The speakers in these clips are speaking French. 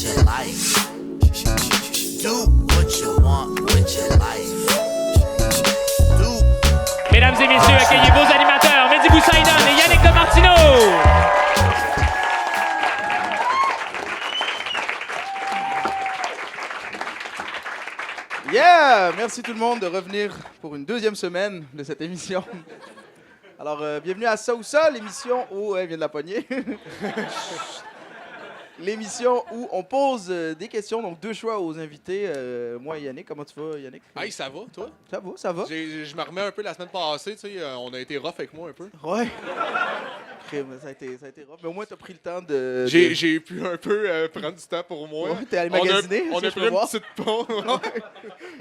with your life. Do what you want with your life. Mesdames et messieurs, accueillez vos animateurs, Mehdi Boussaïdan et Yannick de Martino. Yeah! Merci tout le monde de revenir pour une deuxième semaine de cette émission. Alors, bienvenue à Ça ou Ça, l'émission où... elle vient de la poignée. L'émission où on pose des questions, donc deux choix aux invités. Moi et Yannick, comment tu vas, Yannick? Hey, ça va, toi? Ça va, ça va. Je me remets un peu la semaine passée, tu sais, on a été rough avec moi un peu. Ouais. Crème, ça a été rough. Mais au moins, t'as pris le temps de... J'ai pu un peu prendre du temps pour moi. Ouais, t'es allé magasiner, On ça, a je pris peux une voir. petite pause.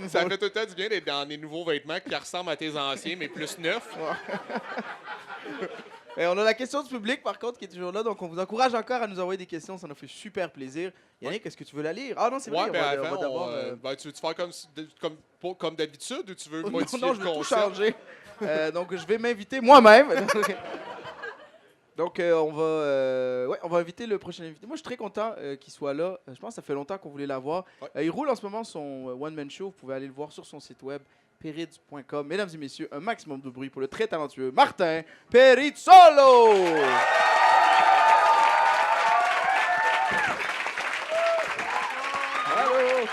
Ça fait tout le temps du bien d'être dans des nouveaux vêtements qui ressemblent à tes anciens, mais plus neufs. Et on a la question du public, par contre, qui est toujours là. Donc, on vous encourage encore à nous envoyer des questions. Ça nous fait super plaisir. Yannick, est-ce que tu veux la lire? Ah non, c'est vrai. Ouais, ben on va avant, d'abord... tu veux-tu faire comme d'habitude ou tu veux non, modifier non, le je veux tout concept? changer. Donc, je vais m'inviter moi-même. Donc, on va inviter le prochain invité. Moi, je suis très content qu'il soit là. Je pense que ça fait longtemps qu'on voulait l'avoir. Ouais. Il roule en ce moment son one-man show. Vous pouvez aller le voir sur son site web, perids.com. Mesdames et messieurs, un maximum de bruit pour le très talentueux Martin Perizzolo! Bravo!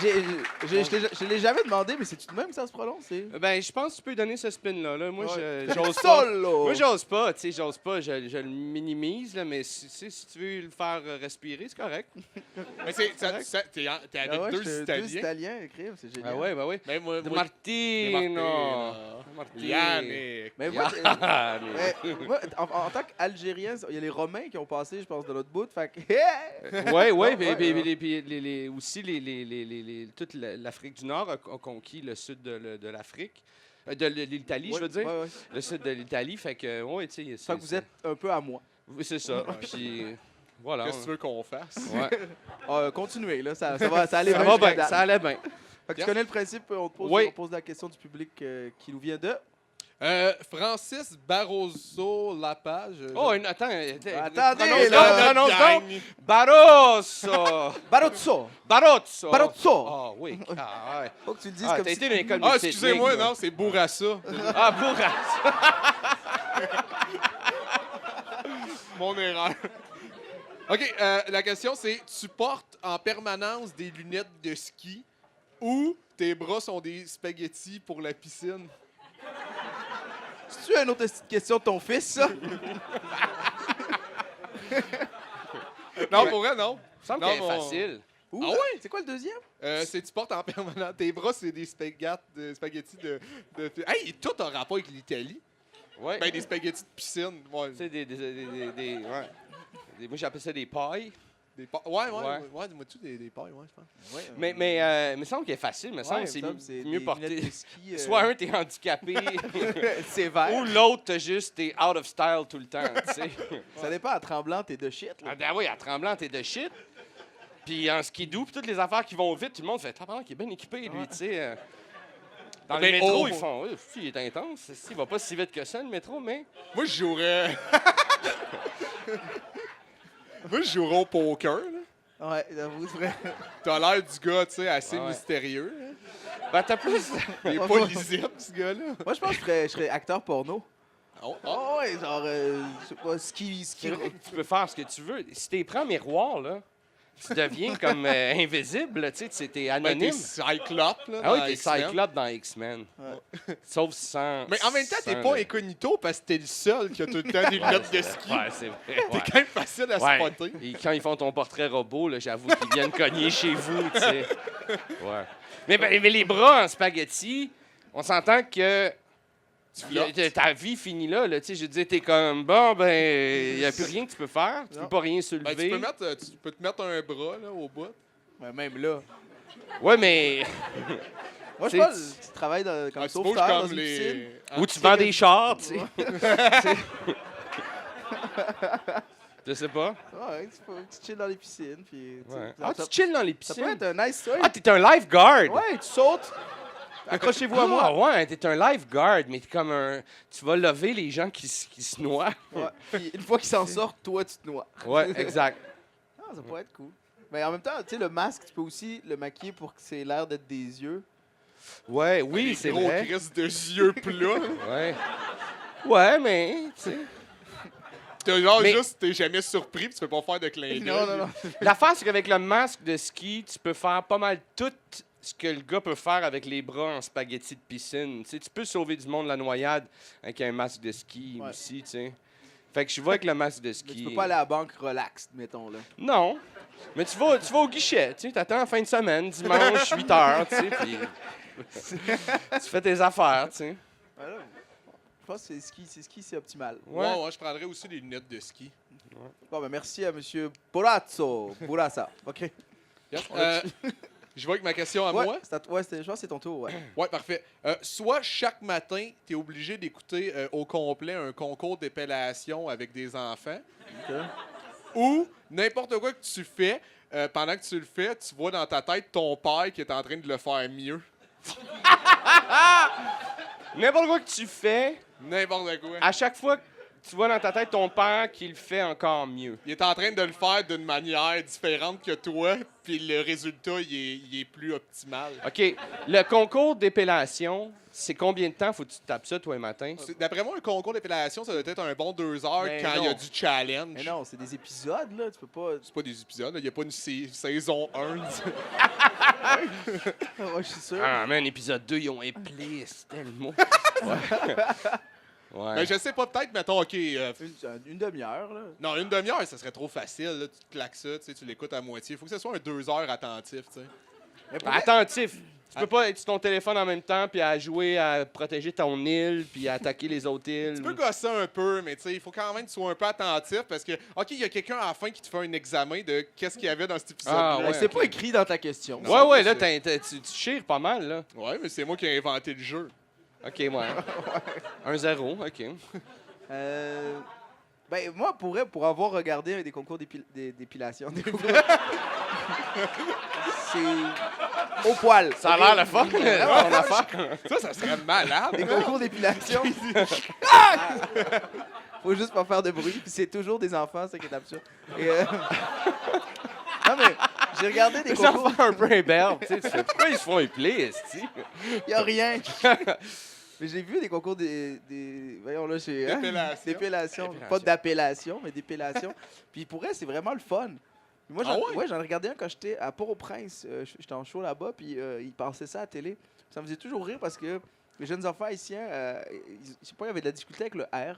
Je l'ai jamais demandé, mais c'est tout de même que ça se prononce? Ben, je pense que tu peux donner ce spin-là. Là. Moi, Ouais. j'ose pas. Solo! Moi, j'ose pas, tu sais, j'ose pas. Je le minimise, là, mais si tu veux le faire respirer, c'est correct. Mais t'es avec Ah ouais, deux deux Italiens. Italiens, écrire, c'est génial. Ah ouais, ben oui. Ben, moi, De moi- Martino. Martino. Yannick. Mais moi, Yannick. moi, en tant qu'Algérien, il y a les Romains qui ont passé, je pense, de l'autre bout. Fait que... Ouais, Ouais, puis aussi toute l'Afrique du Nord a conquis le sud de l'Afrique. De l'Italie, je veux dire. Ouais. Le sud de l'Italie, fait que, ouais, tu sais. Fait que vous êtes un peu à moi. Oui, c'est ça. Puis, voilà. Qu'est-ce que tu veux qu'on fasse? Ouais. Continuez, là, ça va, ça allait Ça bien va jusqu'à bien, date. ça allait bien. Fait que tu connais le principe, Oui. on pose la question du public qui nous vient de... Francis Barroso Lapage. Oh, attends. Attendez, Prononce donc. Barroso. Barozzo! Barroso. Barroso! Ah oui. Ah, ouais. Faut que tu le dises Ah, comme t'as si... été dans l'école Ah, multiethnique, excusez-moi, là. non, c'est Bourassa. Ah, Bourras. Mon erreur. OK, la question c'est, tu portes en permanence des lunettes de ski ou tes bras sont des spaghettis pour la piscine? C'est-tu une autre petite question de ton fils, ça? Non, pour vrai, non. Il me semble Non, qu'elle est mon- facile. Ou, Ah ouais? C'est quoi le deuxième? C'est tu portes en permanence. Tes bras, c'est des spaghettis de... Hey, tout a rapport avec l'Italie. Ouais. Ben, des spaghettis de piscine. Ouais. Tu sais, ouais. Moi, j'appelle ça des pailles. Ouais, Ouais. dis-moi-tu des pailles, ouais, je pense. Ouais, Mais il me semble qu'elle est facile. Il me semble que c'est mieux porté. Soit un, t'es handicapé, c'est vert. ou l'autre, t'as juste, t'es out of style tout le temps, tu sais. Ça dépend, à Tremblant, t'es de shit. Là. Ah, ben oui, à Tremblant, t'es de shit. Puis en skidoo, puis toutes les affaires qui vont vite, tout le monde fait « Tabarnak, il est bien équipé, lui, tu sais. Dans le Ben, métro, oh. ils font « Il est intense. Il va pas si vite que ça, le métro, mais... Moi, je jouerais... Moi, je jouerais au poker, là. Ouais, j'avoue, c'est vrai. T'as l'air du gars, tu sais, assez Ouais. mystérieux. Hein. » Ben, t'as plus... Il est pas lisible, ce gars-là. Moi, je pense que je serais acteur porno. Oh, Oh, ouais, genre, je sais pas, ski. C'est vrai que tu peux faire ce que tu veux. Si t'es prends miroir, là, tu deviens comme invisible, tu sais, t'es Ben, anonyme. t'es Cyclope, là. Ah oui, dans t'es X-Men. Cyclope dans X-Men. Ouais. Sauf sans... Mais en même temps, t'es sans pas le- incognito parce que t'es le seul qui a tout le temps des lunettes de ski. Ouais, c'est vrai. T'es Ouais. quand même facile à Ouais. spotter. Et quand ils font ton portrait robot, là, j'avoue qu'ils viennent cogner chez vous, tu sais. Ouais. Mais les bras en spaghetti, on s'entend que ta vie finit là, tu sais. Je veux dire, t'es comme, bon, ben, il n'y a plus rien que tu peux faire. Tu Non. peux pas rien Ben, soulever. tu peux te mettre un bras, là, au bout. Ouais, même là. Ouais, mais... Moi, je C'est- pense que tu travailles comme Ah, tu bouges sauveteur dans comme une piscine. les... Ou tu vends des chars, tu sais. Je sais pas. Ouais, tu chill dans les piscines. Puis, Ouais. ça, Ah, tu chill dans les ça piscines? peut être un nice story. Ah, t'es un lifeguard! Ouais, tu sautes. Accrochez-vous à moi. Ah ouais, t'es un lifeguard, mais t'es comme un... Tu vas lever les gens qui se noient. Ouais. Puis une fois qu'ils s'en sortent, toi, tu te noies. Ouais, exact. Ah, ça pourrait être cool. Mais en même temps, tu sais, le masque, tu peux aussi le maquiller pour que c'est l'air d'être des yeux. Ouais, oui, c'est Gros vrai. crise de yeux plats. Ouais. Ouais, mais, tu sais... T'as genre Mais- juste, t'es jamais surpris pis tu peux pas faire de clin d'œil. Non. L'affaire, c'est qu'avec le masque de ski, tu peux faire pas mal tout ce que le gars peut faire avec les bras en spaghetti de piscine. Tu sais, tu peux sauver du monde de la noyade avec un masque de ski Ouais. aussi, tu sais. Fait que je vois avec le masque de Mais ski. tu peux pas aller à la banque relax, mettons, là. Non. Mais tu vas au guichet, tu sais, t'attends la fin de semaine, dimanche, 8 h, tu sais, puis tu fais tes affaires, tu sais. Voilà. Je pense que c'est ski, c'est optimal. Ouais, je prendrais aussi des lunettes de ski. Bon, ben merci à M. Borazzo. Bourassa. OK. Je vois avec ma question à Ouais, moi. je pense que c'est ton tour, ouais. Ouais, parfait. Soit chaque matin, tu es obligé d'écouter au complet un concours d'épellation avec des enfants, OK. ou n'importe quoi que tu fais, pendant que tu le fais, tu vois dans ta tête ton père qui est en train de le faire mieux. N'importe quoi que tu fais, N'importe quoi. à chaque fois que tu vois dans ta tête ton père qui le fait encore mieux. Il est en train de le faire d'une manière différente que toi, puis le résultat, il est plus optimal. OK. Le concours d'épellation, c'est combien de temps faut que tu te tapes ça, toi, le matin? D'après moi, un concours d'épellation, ça doit être un bon 2 heures Mais quand il y a non. du challenge. Mais non, c'est des épisodes, là. Tu peux pas. C'est pas des épisodes, il n'y a pas une saison 1. Ouais, je suis sûr. Ah, man, épisode 2, ils ont épelé, c'est tellement... Ouais. Ben, je sais pas, peut-être, mettons, OK. Une demi-heure, là. Non, une demi-heure, ça serait trop facile. Là. Tu te claques ça, tu l'écoutes à moitié. Il faut que ce soit un 2 heures attentif. Tu sais. Mais pour Ben, attentif. Tu peux pas être sur ton téléphone en même temps puis à jouer à protéger ton île puis à attaquer les autres îles. Tu peux gosser un peu, mais il faut quand même que tu sois un peu attentif parce que, OK, il y a quelqu'un à la fin qui te fait un examen de qu'est-ce qu'il y avait dans cet épisode-là. Ah, ouais. c'est pas écrit dans ta question. Ouais, ouais, là, c'est- tu chires pas mal, là. Ouais, mais c'est moi qui ai inventé le jeu. OK, ouais. 1-0, OK. Ben, moi, pour avoir regardé des concours d'épilation, des concours- c'est au poil. Ça a ok? l'air le fun, Ouais, ton affaire. Ça serait malade. Des concours d'épilation. Ah! Faut juste pas faire de bruit. Puis c'est toujours des enfants, c'est ça qui est absurde. Et, non, mais j'ai regardé des Les concours. enfants un peu imberbes, tu sais. Tu fais, pourquoi ils se font épeler, esti? Il a rien. Mais j'ai vu des concours voyons là, D'épellation. d'épellation. Pas d'appellation, mais d'épellation. Puis pour elle, c'est vraiment le fun. Puis moi, Ah ouais? ouais, j'en ai regardé un quand j'étais à Port-au-Prince. J'étais en show là-bas, puis ils passaient ça à la télé. Ça me faisait toujours rire parce que les jeunes enfants haïtiens, je sais pas, ils avaient de la difficulté avec le R.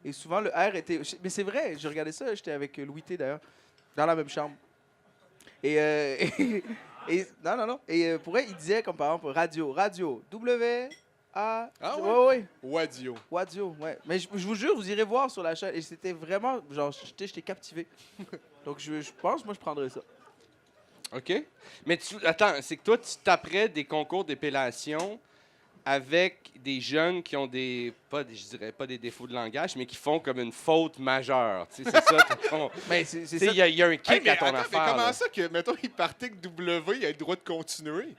Et souvent, le R était... Mais c'est vrai, j'ai regardé ça, j'étais avec Louis T, d'ailleurs, dans la même chambre. Et... non. Et pour elle, il disait, comme par exemple, radio, W... Ah ouais? ouais. Wadio. Wadio, ouais. Mais je vous jure, vous irez voir sur la chaîne. Et c'était vraiment, genre, j'étais captivé. Donc je pense, moi, je prendrais ça. OK. Mais attends, c'est que toi, tu taperais des concours d'épellation avec des jeunes qui ont je dirais pas des défauts de langage, mais qui font comme une faute majeure. Tu sais, c'est ça. Mais c'est Tu sais, ça. il y a un kick Hey, mais à ton attends, mais affaire. comment là. ça que, mettons, il partait que W, il a le droit de continuer?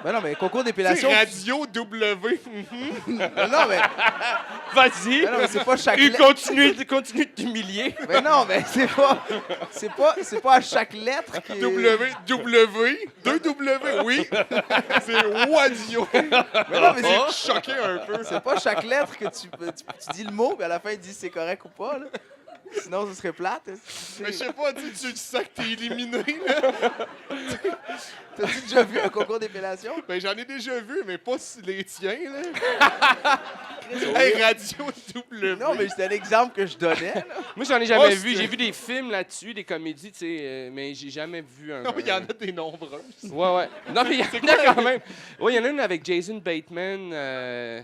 Ben non, mais concours Tu sais, d'épellation. radio W. Non, mais Vas-y! Ben non, mais c'est pas chaque Il lettre. continue de t'humilier. Mais non, mais c'est pas à chaque lettre qui est... W, 2 W, oui. C'est Wadio. Mais non, mais C'est choqué un peu. c'est pas chaque lettre que tu dis le mot, puis à la fin, il dit si c'est correct ou pas, là. Sinon, ce serait plate. Mais je sais pas, tu sens que t'es éliminé, là. T'as-tu déjà vu un concours d'épellation? Ben, j'en ai déjà vu, mais pas les tiens, là. Hey, radio W. Non, mais c'était l'exemple que je donnais, là. Moi, j'en ai jamais Oh, vu. c'est- J'ai vu des films là-dessus, des comédies, tu sais, mais j'ai jamais vu un. Non, il y en a des nombreuses. Ouais. Non, mais il y en a quand même. Ouais, il y en a une avec Jason Bateman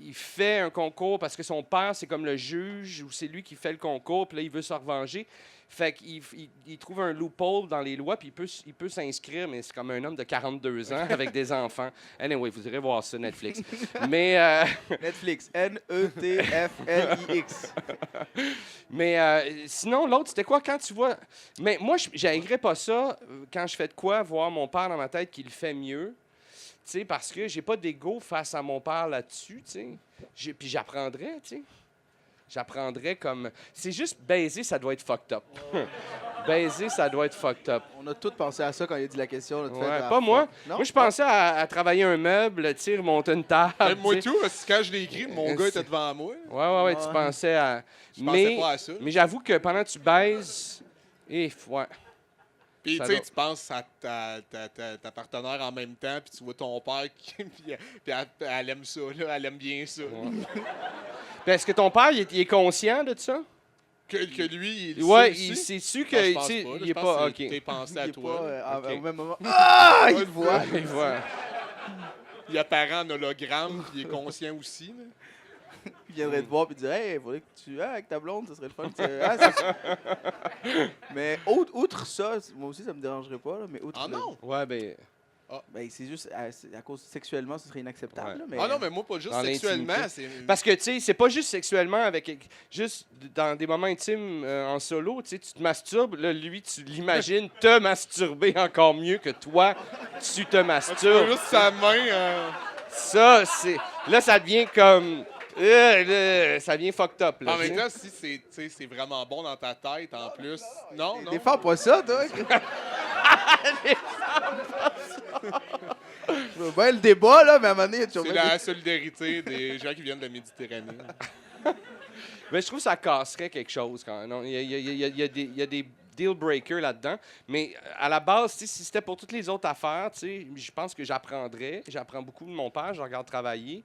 il fait un concours parce que son père, c'est comme le juge ou c'est lui qui fait le concours, puis là, il veut se revenger. Fait qu'il trouve un loophole dans les lois, puis il peut s'inscrire, mais c'est comme un homme de 42 ans avec des enfants. Anyway, vous irez voir ça, Netflix. Mais... Netflix. Netflix. Mais sinon, l'autre, c'était quoi quand tu vois... Mais moi, j'haïrais pas ça quand je fais de quoi, voir mon père dans ma tête qui le fait mieux. Tu sais, parce que j'ai pas d'ego face à mon père là-dessus, tu sais. Puis j'apprendrais, tu sais. J'apprendrais comme... C'est juste baiser, ça doit être fucked up. Baiser, ça doit être fucked up. On a tous pensé à ça quand il a dit la question. Là, de Ouais, fait, pas moi. Non? Moi, je pensais à travailler un meuble, tu sais, remonter une table. Même moi tu sais. tout, parce que quand je l'ai écrit, mon gars était devant moi. Ouais, tu Ouais. pensais à... Je pensais pas à ça. Mais j'avoue que pendant que tu baises... ouais. Puis Ça tu sais, doit- tu penses à ta partenaire en même temps, puis tu vois ton père, puis elle aime ça, là, elle aime bien ça. Ben, est-ce que ton père, il est conscient de ça? Que lui, il Ouais, sait il aussi? sait-tu Non, que... je pense tu sais, pas, là, il je est pense pas... que OK. t'es pensé Il à est toi. pas, là. Ok. au même moment. Ah! Il voit. Il voit. Il apparaît en hologramme, puis il est conscient aussi. Là. Il viendrait te voir et te dire hey, il faudrait que tu. Ah, avec ta blonde, ça serait le fun. C'est ça. Mais outre ça, moi aussi, ça me dérangerait pas. Là, mais outre, Ah non! Ouais, ben... Ben, c'est juste c'est à cause sexuellement, ce serait inacceptable. Ouais. là, mais... Ah non, mais moi, pas juste Dans sexuellement. l'intimité. C'est... Parce que, tu sais, c'est pas juste sexuellement, juste dans des moments intimes en solo, tu sais, tu te masturbes, là, lui, tu l'imagines te masturber encore mieux que toi, tu te Tu vois masturbes. juste sa main. Ça, c'est... Là, ça devient comme... là, ça devient fucked up, là. En même tu sais. temps, si c'est, tu sais, c'est vraiment bon dans ta tête, en plus. Non, non. Défends pas ça, toi. Je veux bien le débat, là, mais à un moment donné, il y a toujours C'est bien la solidarité des gens qui viennent de la Méditerranée. Mais je trouve que ça casserait quelque chose quand même. Non, il y a des deal breakers là-dedans. Mais à la base, tu sais, si c'était pour toutes les autres affaires, tu sais, je pense que j'apprendrais. J'apprends beaucoup de mon père, je le regarde travailler.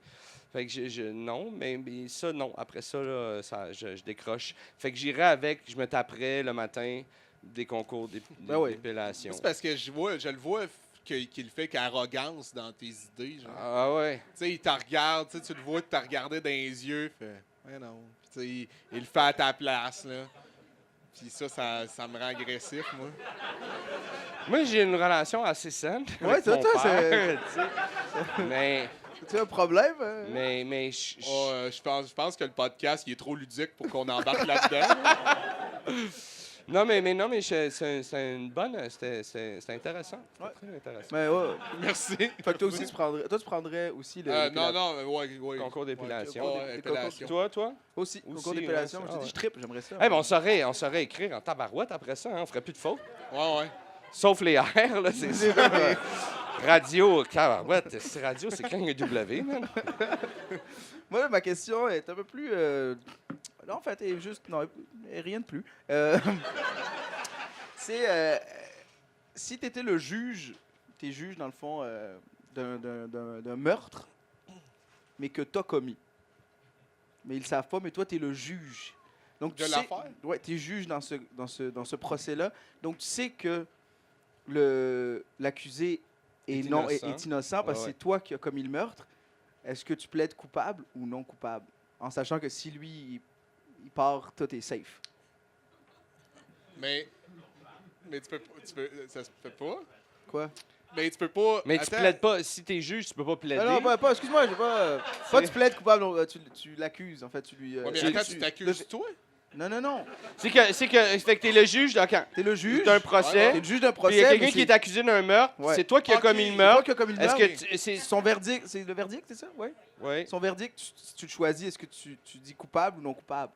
Fait que non, mais ça, non. Après ça, là, je décroche. Fait que j'irais avec, je me taperais le matin des concours Ben oui. C'est d'épilation. parce que je le vois qu'il fait qu'arrogance dans tes idées. Genre. Ah ouais. Tu sais, il te regarde, tu le vois, tu te regardé dans les yeux, fait ouais non. Puis tu sais, il le fait à ta place, là. Puis ça me rend agressif, moi. Moi, j'ai une relation assez saine. Ouais, avec toi, mon toi, père, tu sais. Mais Tu as un problème? Je pense que le podcast, il est trop ludique pour qu'on embarque là-dedans. Non, mais c'est une bonne... C'est intéressant. Ouais. C'est très intéressant. Mais ouais. Merci. Fait que toi aussi, tu prendrais aussi le. Non, ouais. Concours d'épilation. Ouais, épilation. Toi? Aussi, concours Aussi, d'épilation. ouais, Je te dis, ouais. je trippe, j'aimerais ça. Eh ben, on saurait écrire en tabarouette après ça, hein? On ferait plus de fautes. Ouais. Sauf les R, là, c'est ça. Ouais. Radio, tabarouette, c'est radio, c'est quand un W, man. Moi, ma question est un peu plus. Non, en fait, elle est juste. Non, rien de plus. C'est. Si tu étais le juge, t'es juge, dans le fond, d'un meurtre, mais que t'as commis. Mais ils le savent pas, mais toi, t'es le juge. Donc, De l'affaire? Ouais, t'es juge dans ce procès-là. Donc, tu sais que l'accusé est innocent parce que Ouais. c'est toi qui as commis le meurtre. Est-ce que tu plaides coupable ou non coupable? En sachant que si lui, il part, toi, t'es safe. Mais ça se fait pas. Quoi? Mais tu peux pas. Mais tu Attends. plaides pas, si t'es juge, tu peux pas plaider. Ah non, pas excuse-moi, j'ai pas. Pas tu plaides coupable, non, tu l'accuses, en fait. Tu lui. Ouais, mais attends, tu t'accuses toi? Non. C'est que fait que t'es le juge de quand? T'es le juge. D'un procès. T'es le juge d'un Puis procès. il y a mais quelqu'un qui c'est- est accusé d'un meurtre. Ouais. C'est toi qui as Ok, commis le C'est toi meurtre. qui as commis le Est-ce meurtre. que c'est Son verdict, c'est le verdict, c'est ça? Oui. ouais. Son verdict, tu le choisis. Est-ce que tu dis coupable ou non coupable?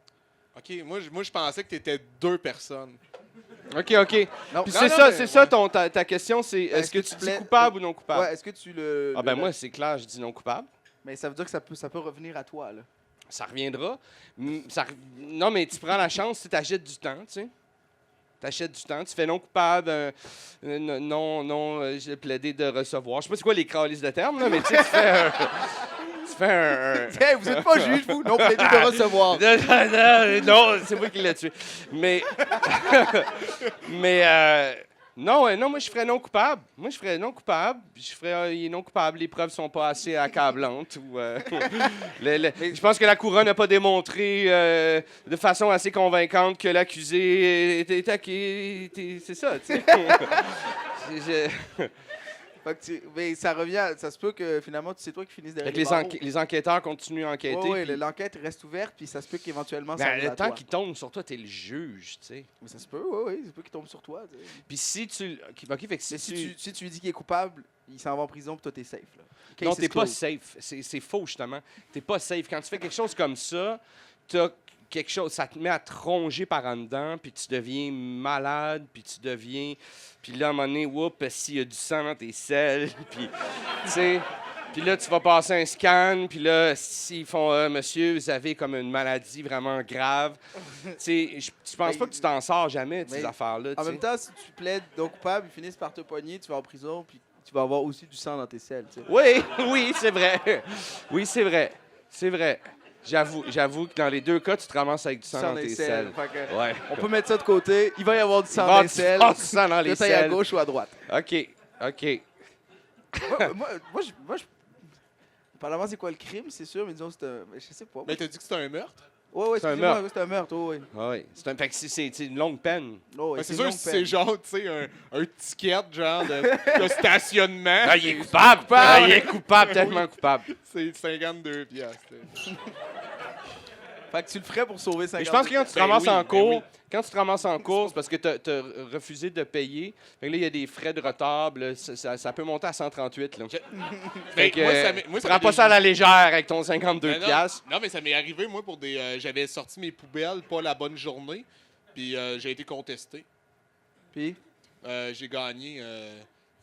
OK, moi je pensais que t'étais deux personnes. OK. Non, Puis non, c'est non, ça, mais- c'est ça ta question, c'est est-ce que tu dis plaides- coupable ou non coupable? Ouais, est-ce que tu le. Ah ben moi, c'est clair, je dis non coupable. Mais ça veut dire que ça peut revenir à toi, là. Ça reviendra. Non, mais tu prends la chance, tu t'achètes du temps, tu sais. T'achètes du temps, tu fais non coupable, j'ai plaidé de recevoir. Je sais pas c'est quoi les calices de termes, là, mais tu sais, tu fais un... Hey, vous êtes pas juge, vous? Non, plaidé de recevoir. Non, c'est moi qui l'ai tué. Mais Non, moi, je ferais non coupable. Moi, je ferais non coupable. Je ferais il est non coupable. Les preuves sont pas assez accablantes. Ou, je pense que la couronne n'a pas démontré de façon assez convaincante que l'accusé était attaqué. C'est ça, tu sais. Fait que mais ça revient, ça se peut que finalement, c'est toi qui finisses derrière Fait que les barreaux. les enquêteurs continuent à enquêter. Ouais, puis- l'enquête reste ouverte, puis ça se peut qu'éventuellement, ça Mais arrive le à temps toi. qu'il tombe sur toi, t'es le juge, tu sais. Mais ça se peut, oui, ça se peut qu'il tombe sur toi. Tu sais. Puis si tu... OK, fait que Mais si tu... si tu lui dis qu'il est coupable, il s'en va en prison, puis toi, t'es safe. Là. Non, Case t'es is pas closed. safe. C'est faux, justement. T'es pas safe. Quand tu fais quelque chose comme ça, t'as quelque chose, ça te met à te ronger par en dedans, puis tu deviens malade, puis tu deviens... Puis là, à un moment donné, s'il y a du sang dans tes selles, puis, tu sais... Puis là, tu vas passer un scan, puis là, s'ils font monsieur, vous avez comme une maladie vraiment grave. Tu sais, je pense pas que tu t'en sors jamais de ces Mais affaires-là. En tu sais. même temps, si tu plaides non coupable, ils finissent par te pogner, tu vas en prison, puis tu vas avoir aussi du sang dans tes selles. Tu sais. Oui, oui, c'est vrai. Oui, c'est vrai. C'est vrai. J'avoue que dans les deux cas, tu te ramasses avec du sang dans tes selles. Fait que Ouais. on peut mettre ça de côté. Il va y avoir du sang Il va dans y les avoir selles. du sang dans les Que t'ailles à selles. gauche ou à droite. OK. Moi, apparemment, c'est quoi le crime, c'est sûr, mais disons, c'est un. Je sais pas. Mais t'as dit que c'était un meurtre? Ouais, c'est un excusez-moi, meurtre. c'est un meurtre, ouais. Oui. Fait que c'est une longue peine. Ouais, C'est une sûr longue que c'est peine. genre, tu sais, un ticket, genre, de stationnement. Ah, il est coupable. Ah, il est coupable, tellement coupable. C'est 52 piastres. Fait que tu le ferais pour sauver 50. Mais je pense que quand tu te Ben ramasses oui, en ben cours, oui. quand tu te ramasses en cours, c'est parce que tu as refusé de payer. Fait que là, il y a des frais de retard. Là, ça peut monter à 138. Là. Fait que, moi, tu prends pas ça à la légère avec ton 52 Ben non, piastres. non, mais ça m'est arrivé, moi, pour des. J'avais sorti mes poubelles, pas la bonne journée, puis j'ai été contesté. Puis, J'ai gagné.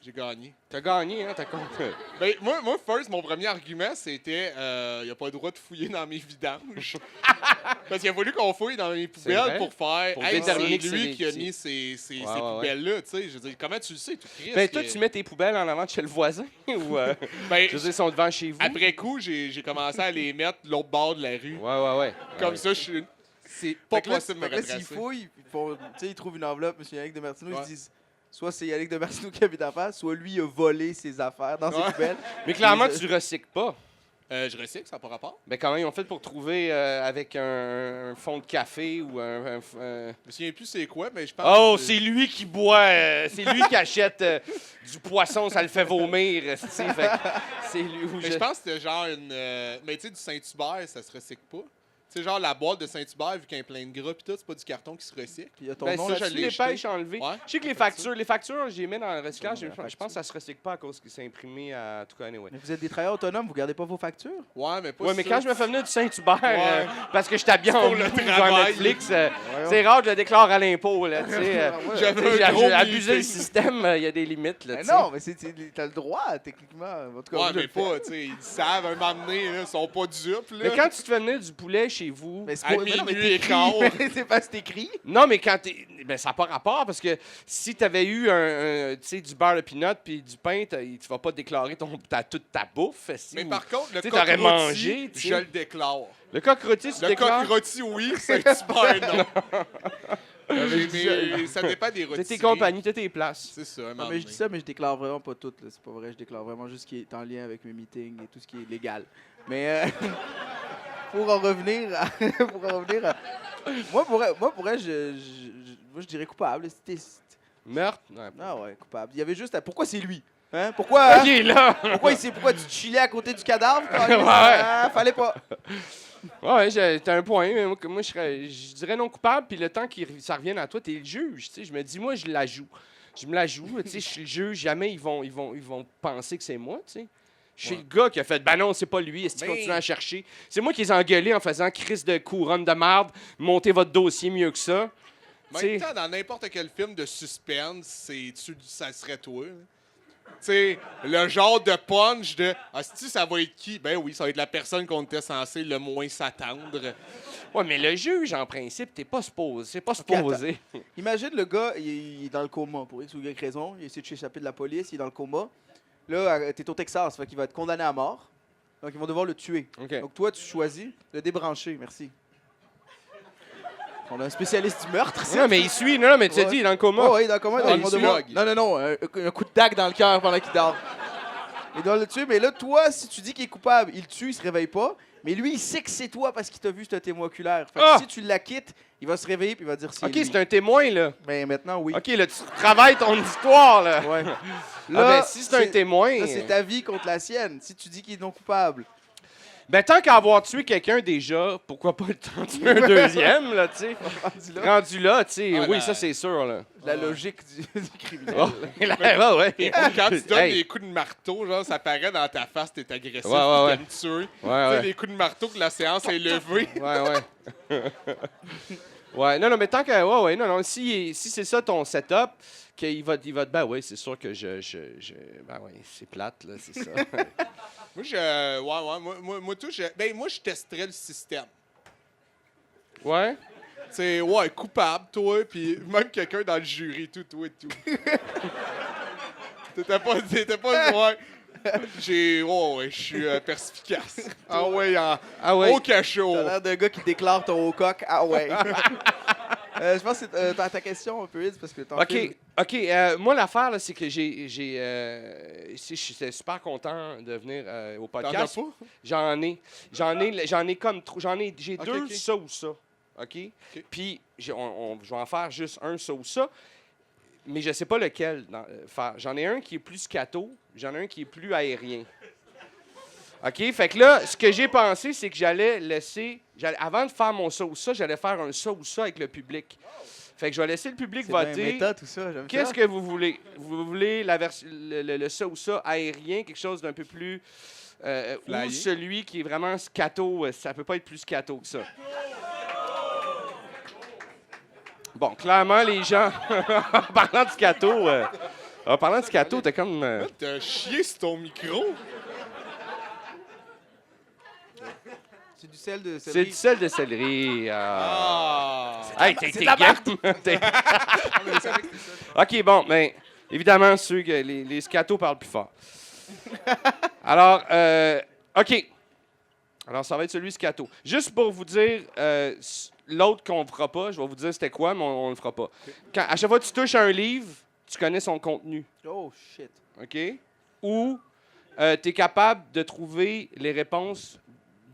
J'ai gagné. T'as gagné, hein? T'as compris. Ben, moi, first, mon premier argument, c'était il n'y a pas le droit de fouiller dans mes vidanges. Parce qu'il a fallu qu'on fouille dans mes vrai. poubelles pour faire. Pour Hey, déterminer c'est que c'est lui des qui a petits. mis ces Ouais, ouais, poubelles-là. Tu sais, je veux dire, comment tu le sais, tout Christ? Ben, toi, tu mets tes poubelles en avant de chez le voisin? Ou, Ben, je veux dire, ils sont devant chez vous? après coup, j'ai commencé à les mettre de l'autre bord de la rue. Ouais. Comme ça, je suis. C'est pas fait que là, possible de me fait que là, s'ils retracer. fouillent, ils trouvent une enveloppe, M. Yannick de Martineau, Ouais. ils se disent soit c'est Yannick de Martineau qui habite en face, soit lui a volé ses affaires dans ses Ouais. poubelles. Mais clairement, tu recycles pas. Je recycle, ça n'a pas rapport. Ben, comment ils ont fait pour trouver avec un fond de café ou un Je me souviens plus c'est quoi, mais je pense. Oh, que- c'est lui qui boit, c'est lui qui achète du poisson, ça le fait vomir. Fait que c'est lui où Mais je pense que c'était genre une. Mais tu sais, du Saint-Hubert, ça se recycle pas. Tu sais, genre la boîte de Saint-Hubert, vu qu'il y a plein de gras, pis tout, c'est pas du carton qui se recycle. Puis il y a ton Ben, nom ça, je là-dessus. l'ai les jeté. pêches enlevées. Ouais. Je sais que les factures, j'ai mis dans le recyclage. Ça, Je pense que ça se recycle pas à cause que c'est imprimé à tout cas, anyway. Mais vous êtes des travailleurs autonomes, vous gardez pas vos factures? Ouais, mais pas Ouais, mais ça. quand je me fais venir du Saint-Hubert, Ouais. parce que je t'habille en pour le loup devant travail. Netflix, c'est rare que je le déclare à l'impôt, là, tu sais. J'avais un gros Abuser le meeting. système, il y a des limites, là, Mais tu sais. non, mais t'as le droit, techniquement. En tout cas, Ouais, moi, je mais le fais. pas, tu sais, ils savent, un moment donné, là, ils sont pas dupes, là. Mais quand tu te fais venir du poulet chez vous... Mais c'est À pas mais non, mais minuit et t'écris, quart. mais c'est parce que t'écris. Non, mais quand t'es... Ben, ça n'a pas rapport, parce que si t'avais eu tu sais, du beurre de peanut puis du pain, tu vas pas déclarer toute ta bouffe. Si, Mais ou- par contre, le Tu sais, coq t'aurais rôti, mangé, tu sais. je le déclare. Le coq rôti, tu Le déclares... coq rôti, oui, Saint-Hubert, non. Mais ça dépend des T'as rôtis. tes compagnies, t'as tes places. C'est ça, un Non, moment mais je donné. dis ça, mais je déclare vraiment pas tout. là. C'est pas vrai, je déclare vraiment juste ce qui est en lien avec mes meetings et tout ce qui est légal. Mais pour en revenir à... Moi, pour vrai, moi, je dirais coupable. Meurtre? Ouais. Ah ouais, coupable. Il y avait juste... Pourquoi c'est lui? Hein? Pourquoi, hein? OK, là! Pourquoi tu chillais à côté du cadavre? Ouais. Ah, fallait pas. Ouais, t'as un point. Mais moi, je dirais non coupable, puis le temps que ça revienne à toi, t'es le juge. Tu sais, je me dis, moi, je la joue. Je me la joue. Tu sais, je suis le juge. Jamais ils vont penser que c'est moi, tu sais. Je suis Ouais. le gars qui a fait, ben non, c'est pas lui, est-ce qu'il Mais- continue à chercher? C'est moi qui les ai engueulés en faisant crise de couronne de marde, montez votre dossier mieux que ça. En Tu même sais, temps, dans n'importe quel film de suspense, ça serait toi. Hein. Tu sais, le genre de punch de « Ah, si ça va être qui? » Ben oui, ça va être la personne qu'on était censé le moins s'attendre. ouais, mais le juge, en principe, t'es pas supposé. C'est pas supposé. Imagine le gars, il est dans le coma pour X ou Y raison. Il essaie de s'échapper de la police, il est dans le coma. Là, t'es au Texas, fait qu'il va être condamné à mort. Donc, ils vont devoir le tuer. OK. Donc, toi, tu choisis de débrancher. Merci. On a un spécialiste du meurtre, ici. Non, mais il suit. Non, mais tu as Ouais. dit, il est dans le coma. Oh, oui, dans le coma, Ah, dans il le se mort. log. Non, un coup de dague dans le cœur pendant qu'il dort. Il doit le tuer, mais là, toi, si tu dis qu'il est coupable, il le tue, il se réveille pas. Mais lui, il sait que c'est toi parce qu'il t'a vu, c'est un témoin oculaire. Fait que Ah! si tu l'acquittes, il va se réveiller puis il va dire c'est OK, lui. c'est un témoin, là. Mais maintenant, oui. OK, là, tu travailles ton histoire, là. Ouais. Ben, si c'est un témoin... là, c'est ta vie contre la sienne. Si tu dis qu'il est non coupable. Ben, tant qu'à avoir tué quelqu'un déjà, pourquoi pas le tuer un deuxième, là, tu sais. Rendu là, Rendu là, tu sais, Ah, oui, la- ça, c'est sûr, là. la logique du criminel. Oh, là, ouais. Et quand tu donnes Hey. des coups de marteau, genre, ça paraît dans ta face, t'es agressif, Ouais, ouais, tu tuer. Tu sais, Ouais. les coups de marteau que la séance est levée. Ouais. Ouais, non, mais tant que. Ouais, non, si c'est ça ton setup, qu'il va ben oui, c'est sûr que ben oui, c'est plate, là, c'est ça. Moi, je testerais le système. Ouais? C'est, ouais, coupable, toi, puis même quelqu'un dans le jury, tout. T'étais pas, ouais. Je suis perspicace. Ah ouais, Ah ouais. au cachot. T'as l'air d'un gars qui déclare ton haut coq. Ah ouais. Je pense que c'est ta question un peu, Iz, parce que ton film- OK. Moi, l'affaire, là, c'est que je suis super content de venir au T'en as podcast. pas? J'en ai comme trop. J'ai Ok, deux ok. ça ou ça. OK? Puis, je vais en faire juste un ça ou ça. Mais je sais pas lequel faire. J'en ai un qui est plus scato, j'en ai un qui est plus aérien. OK? Fait que là, ce que j'ai pensé, c'est que avant de faire mon ça ou ça, j'allais faire un ça ou ça avec le public. Fait que je vais laisser le public C'est bien voter. méta, tout ça. J'aime Qu'est-ce ça. que vous voulez? Vous voulez le ça ou ça aérien, quelque chose d'un peu plus... ou Flyé. celui qui est vraiment scato, ça peut pas être plus scato que ça. Bon, clairement, les gens... en parlant de scato, t'es comme... T'as chié sur ton micro? C'est du sel de c'est céleri. du sel de céleri. Ah! Hey, t'es game! OK, bon, mais évidemment, les scatos parlent plus fort. Alors, OK. Alors, ça va être celui scato. Juste pour vous dire, l'autre qu'on ne fera pas, je vais vous dire c'était quoi, mais on ne le fera pas. À chaque fois que tu touches à un livre, tu connais son contenu. Oh shit. OK? Ou tu es capable de trouver les réponses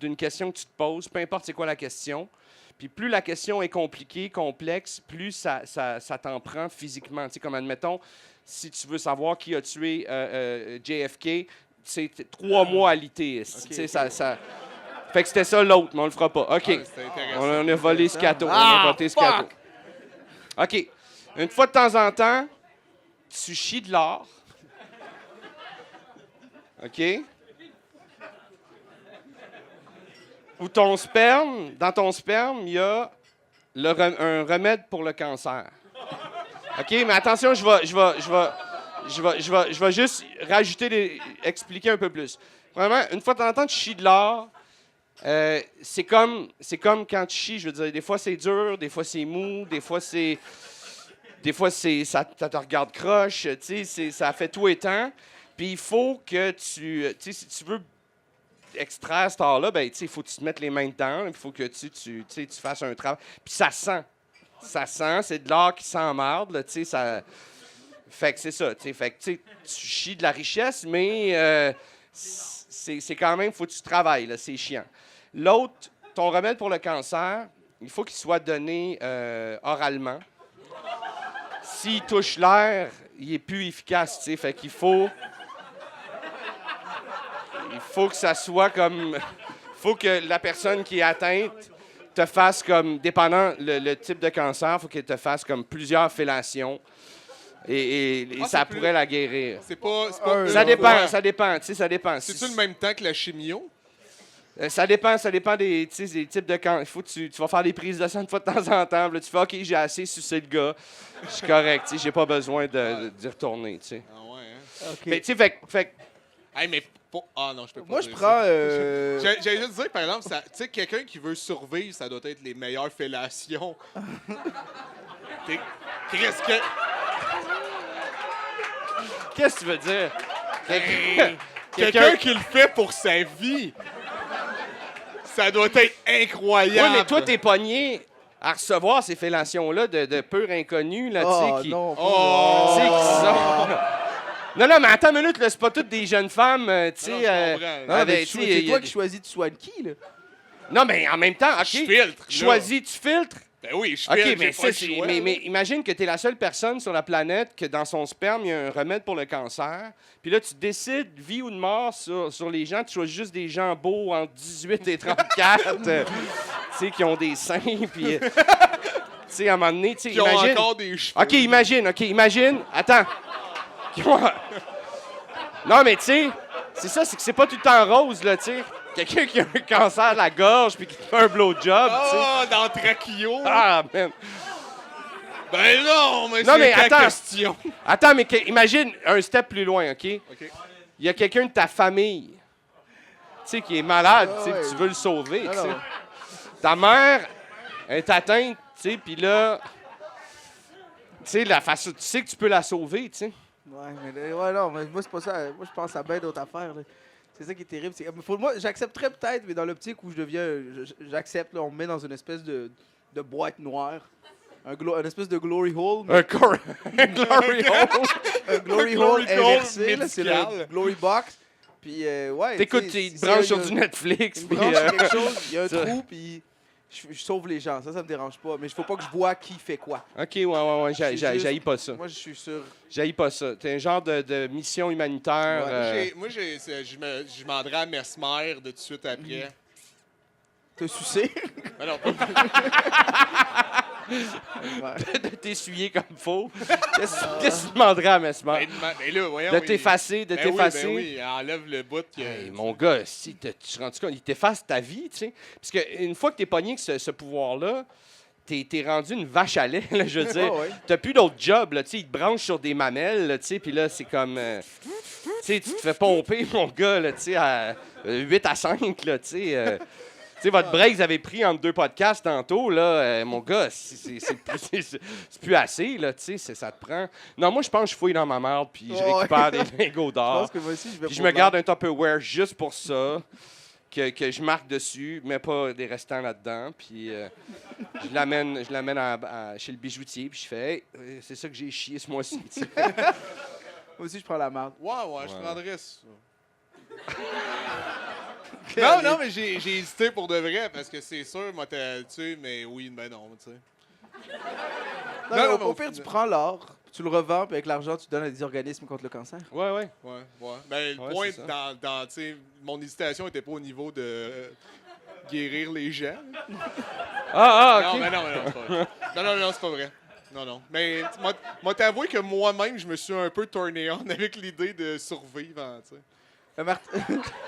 d'une question que tu te poses, peu importe c'est quoi la question. Puis plus la question est compliquée, complexe, plus ça t'en prend physiquement. Tu sais, comme admettons, si tu veux savoir qui a tué JFK, c'est 3 mois à l'ité. Tu sais, ça... Fait que c'était ça l'autre, mais on le fera pas. OK. Ah, c'était intéressant. On a volé scato. On Ah, a voté scato. OK. Une fois de temps en temps, tu chies de l'or. OK? Ou dans ton sperme, il y a un remède pour le cancer. OK? Mais attention, je vais juste expliquer un peu plus. Vraiment, une fois de temps en temps, tu chies de l'or. C'est comme quand tu chies, je veux dire, des fois c'est dur, des fois c'est mou, des fois ça te regarde croche, tu sais, ça fait tout et temps. Puis il faut que tu sais, si tu veux extraire cet or-là, ben, tu sais, il faut que tu te mettes les mains dedans, il faut que tu fasses un travail. Puis ça sent, c'est de l'or qui s'emmerde, là, tu sais, ça... Fait que c'est ça, tu sais, fait que tu chies de la richesse, mais c'est quand même, il faut que tu travailles, là, c'est chiant. L'autre, ton remède pour le cancer, il faut qu'il soit donné oralement. S'il touche l'air, il est plus efficace, tu sais, fait qu'il faut... Il faut que ça soit comme... Il faut que la personne qui est atteinte te fasse comme... Dépendant le type de cancer, il faut qu'elle te fasse comme plusieurs fellations. Et Ah, ça c'est plus- pourrait la guérir. C'est pas Ça une dépend, fois. ça dépend, tu sais, ça dépend. C'est-tu le même temps que la chimio? Ça dépend des types de cancer. Il faut que tu vas faire des prises de sang une fois de temps en temps. Là, tu fais, OK, j'ai assez sucé le gars. Je suis correct, tu sais, j'ai pas besoin d'y retourner, tu sais. Ah ouais, hein? Ok. Mais tu sais, fait Hey, mais pas... Ah non, je peux pas Moi, je dire prends. ça. J'allais juste dire, par exemple, tu sais, quelqu'un qui veut survivre, ça doit être les meilleures fellations. Qu'est-ce que... qu'est-ce que tu veux dire? Quelqu'un qui le fait pour sa vie. Ça doit être incroyable. Oui, mais toi, t'es pogné à recevoir ces fellations-là de purs inconnus, là, tu Oh, sais, qui... non. Oh! Tu sais, qui sont... Non, mais attends une minute, là, c'est pas toutes des jeunes femmes, tu Non, sais... je comprends. Non, mais avec, tu sais, c'est y a- toi qui choisis, tu soignes qui, là? Non, mais en même temps, OK, Je filtre. là. choisis, tu filtres. Ben oui, je OK, filtre. mais, j'ai ça, pas le c'est- choix, mais là. imagine que tu es la seule personne sur la planète que dans son sperme, il y a un remède pour le cancer. Puis là, tu décides, vie ou de mort, sur les gens. Tu choisis juste des gens beaux entre 18 et 34, tu sais, qui ont des seins. Puis, tu sais, à un moment donné, tu sais, Qui ont imagine... encore des cheveux. OK, imagine. Attends. Qui ont- Non, mais tu sais, c'est ça, c'est que c'est pas tout le temps rose, là, tu sais. Quelqu'un qui a un cancer de la gorge puis qui fait un blowjob, tu sais. Ah, dans Trachio. Ah, man. Ben non, mais Non, c'est mais ta attends. question. Attends, mais imagine un step plus loin, OK? OK. Il y a quelqu'un de ta famille, tu sais, qui est malade, tu sais, ouais. que tu veux le sauver, Non, tu sais. non. Ta mère est atteinte, tu sais, puis là, tu sais, la façon, tu sais que tu peux la sauver, tu sais. Ouais, non, mais moi, c'est pas ça. Moi, je pense à bien d'autres affaires, là. C'est ça qui est terrible. Moi, j'accepterais peut-être, mais dans l'optique où je deviens. J'accepte, là, on me met dans une espèce de boîte noire. Un espèce de glory hole. mais- Un glory hole. Un glory glory hole hole inversé, là, c'est médical. le glory box. Puis, ouais. T'écoutes, tu sais, tu te s'il branches y a sur du Netflix, une puis... branche, quelque chose, il y a un ça. trou, puis je sauve les gens. Ça me dérange pas. Mais il faut pas que je vois qui fait quoi. OK, ouais, C'est juste- j'haïs pas ça. Moi, je suis sûr. J'haïs pas ça. T'es un genre de mission humanitaire. Ouais, Moi, je demanderais à Mesmer de tout de suite après. Te sucer. Ben non, pas- Ouais. de t'essuyer comme il faut. Qu'est-ce que tu demanderais à Mesmer? ben là, voyons. De il- t'effacer, de Ben oui, t'effacer. ben oui, enlève le bout que... Hey, mon gars, si tu te rends compte, il t'efface ta vie, tu sais. Parce qu'une fois que t'es pogné avec ce pouvoir-là, t'es rendu une vache à lait, là, je veux dire. Ouais, ouais. T'as plus d'autre job, là, tu sais. Ils te branchent sur des mamelles, là, tu sais, puis là, c'est comme... tu sais, tu te fais pomper, mon gars, là, tu sais, à 8 à 5, là, tu sais. Tu sais, votre break, vous avez pris entre deux podcasts tantôt, là, mon gars, c'est plus assez, là, tu sais, ça te prend... Non, moi, je pense que je fouille dans ma merde, puis je Ouais. récupère des lingots Je d'or. pense que moi aussi, je vais Puis je pour me là. garde un Tupperware juste pour ça, que je marque dessus, mais pas des restants là-dedans. Puis je l'amène chez le bijoutier, puis je fais hey, c'est ça que j'ai chié ce mois-ci. tu sais. Moi aussi, je prends la marde. Ouais, je Ouais. prendrais ça. Non, mais j'ai hésité pour de vrai, parce que c'est sûr, moi, tu sais, mais oui, ben non, tu sais. Non, Non, mais mais au au pire, tu final- prends l'or, tu le revends, puis avec l'argent, tu donnes à des organismes contre le cancer. Ouais. Ouais. Ben, le Ouais, point, c'est ça. dans tu sais, mon hésitation était pas au niveau de guérir les gens. Ah, Non, OK. mais non, c'est pas vrai. Non, c'est pas vrai. Non. Mais moi, t'avouer que moi-même, je me suis un peu tourné on avec l'idée de survivre, hein, tu sais.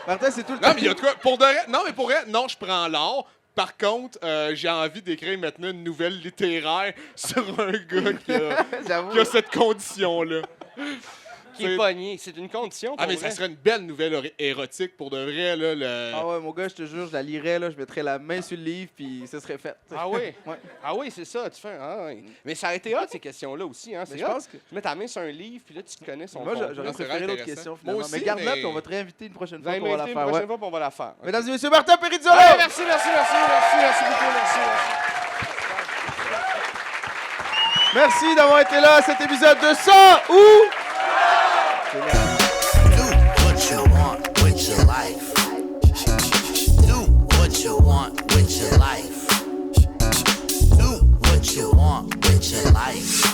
Martin, c'est tout le Non, temps. mais il y a de quoi. Pour de vrai, non, mais pour vrai, non, je prends l'or. Par contre, j'ai envie d'écrire maintenant une nouvelle littéraire sur un gars J'avoue. qui a cette condition-là. Qui est pogné. C'est une condition pour Ah, mais vrai. ça serait une belle nouvelle érotique pour de vrai, là. Ah ouais, mon gars, je te jure, je la lirais, là, je mettrais la main sur le livre, puis ce serait fait. Ah oui? Ouais. Ah oui, c'est ça. Tu fais. Ah, oui. Mais ça a été hot, ces questions-là aussi. Hein. Mais C'est je hot. pense que. Tu mets ta main sur un livre, puis là, tu connais son Moi, contenu. j'aurais c'est préféré vraiment l'autre intéressant. question, Moi finalement. aussi, Mais garde-la, mais- puis on va te réinviter une prochaine Vous fois allez pour on va la m'inviter faire. une Ouais. prochaine fois, puis on va la faire. OK. Mesdames et messieurs, Martin Perizzolo! Hey, merci beaucoup, merci. Merci d'avoir été là à cet épisode de 100 ou... Do what you want with your life. Do what you want with your life. Do what you want with your life.